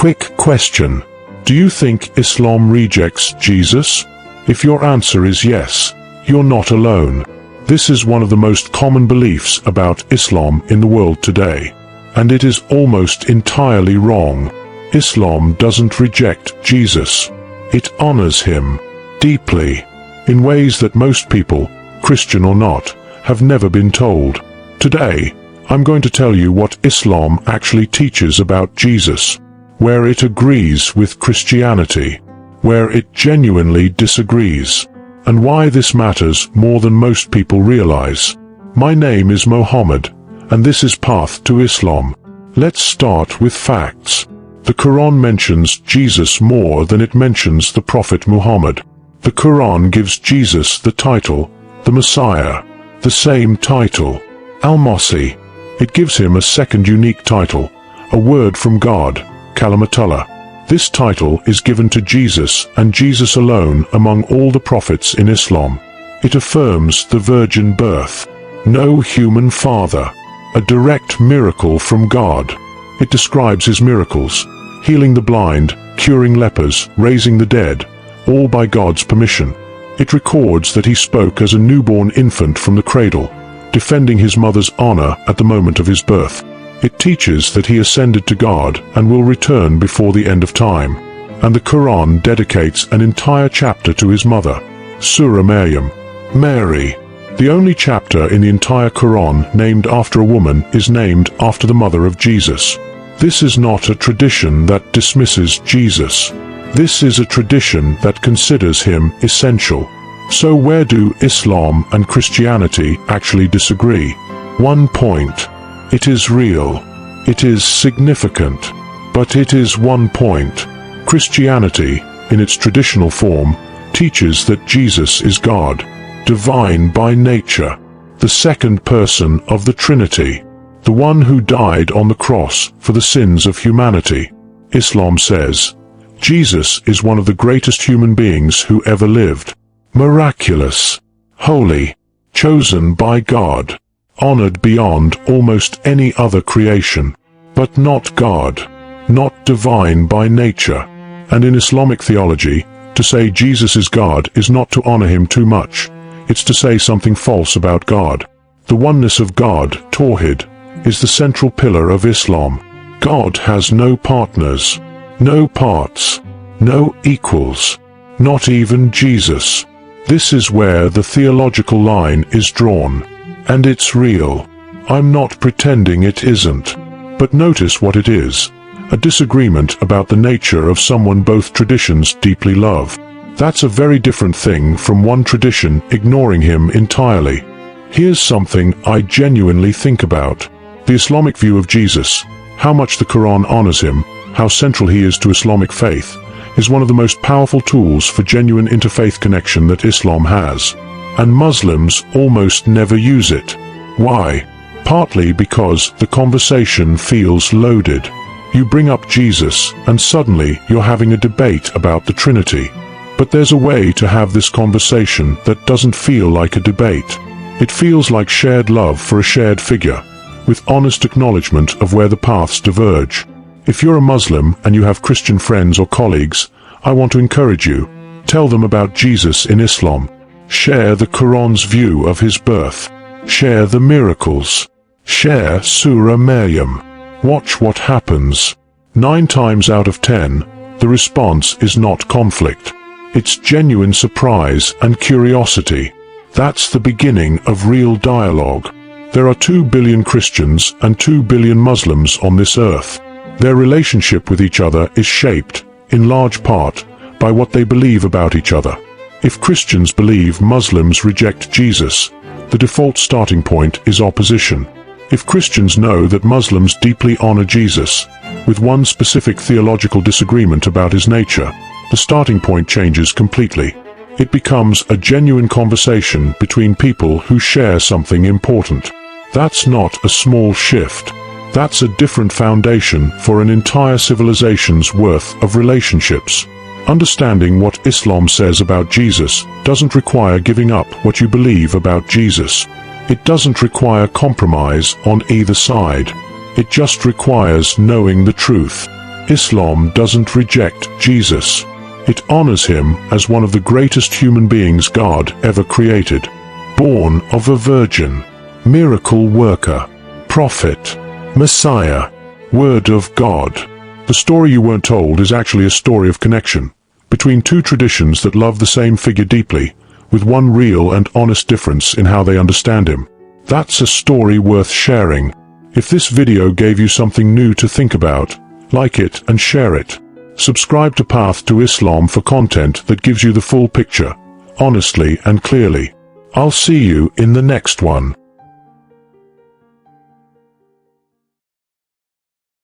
Quick question. Do you think Islam rejects Jesus? If your answer is yes, you're not alone. This is one of the most common beliefs about Islam in the world today. And it is almost entirely wrong. Islam doesn't reject Jesus. It honors him deeply, in ways that most people, Christian or not, have never been told. Today, I'm going to tell you what Islam actually teaches about Jesus, where it agrees with Christianity, where it genuinely disagrees, and why this matters more than most people realize. My name is Mohamed, and this is Path to Islam. Let's start with facts. The Quran mentions Jesus more than it mentions the Prophet Muhammad. The Quran gives Jesus the title, the Messiah, the same title, Al-Masih. It gives him a second unique title, a word from God, Kalimatullah. This title is given to Jesus and Jesus alone among all the prophets in Islam. It affirms the virgin birth, no human father, a direct miracle from God. It describes his miracles, healing the blind, curing lepers, raising the dead, all by God's permission. It records that he spoke as a newborn infant from the cradle, defending his mother's honor at the moment of his birth. It teaches that he ascended to God and will return before the end of time. And the Quran dedicates an entire chapter to his mother, Surah Maryam, Mary. The only chapter in the entire Quran named after a woman is named after the mother of Jesus. This is not a tradition that dismisses Jesus. This is a tradition that considers him essential. So where do Islam and Christianity actually disagree? One point. It is real. It is significant. But it is one point. Christianity, in its traditional form, teaches that Jesus is God, divine by nature, the second person of the Trinity, the one who died on the cross for the sins of humanity. Islam says, Jesus is one of the greatest human beings who ever lived, miraculous, holy, chosen by God, honored beyond almost any other creation, but not God, not divine by nature. And in Islamic theology, to say Jesus is God is not to honor him too much. It's to say something false about God. The oneness of God, Tawhid, is the central pillar of Islam. God has no partners, no parts, no equals, not even Jesus. This is where the theological line is drawn. And it's real. I'm not pretending it isn't. But notice what it is. A disagreement about the nature of someone both traditions deeply love. That's a very different thing from one tradition ignoring him entirely. Here's something I genuinely think about. The Islamic view of Jesus, how much the Quran honors him, how central he is to Islamic faith, is one of the most powerful tools for genuine interfaith connection that Islam has. And Muslims almost never use it. Why? Partly because the conversation feels loaded. You bring up Jesus, and suddenly you're having a debate about the Trinity. But there's a way to have this conversation that doesn't feel like a debate. It feels like shared love for a shared figure, with honest acknowledgement of where the paths diverge. If you're a Muslim and you have Christian friends or colleagues, I want to encourage you. Tell them about Jesus in Islam. Share the Quran's view of his birth. Share the miracles. Share Surah Maryam. Watch what happens. 9 times out of 10, the response is not conflict. It's genuine surprise and curiosity. That's the beginning of real dialogue. There are 2 billion Christians and 2 billion Muslims on this earth. Their relationship with each other is shaped, in large part, by what they believe about each other. If Christians believe Muslims reject Jesus, the default starting point is opposition. If Christians know that Muslims deeply honor Jesus, with one specific theological disagreement about his nature, the starting point changes completely. It becomes a genuine conversation between people who share something important. That's not a small shift. That's a different foundation for an entire civilization's worth of relationships. Understanding what Islam says about Jesus doesn't require giving up what you believe about Jesus. It doesn't require compromise on either side. It just requires knowing the truth. Islam doesn't reject Jesus. It honors him as one of the greatest human beings God ever created. Born of a virgin, miracle worker, prophet, Messiah, Word of God. The story you weren't told is actually a story of connection between two traditions that love the same figure deeply, with one real and honest difference in how they understand him. That's a story worth sharing. If this video gave you something new to think about, like it and share it. Subscribe to Path to Islam for content that gives you the full picture, honestly and clearly. I'll see you in the next one.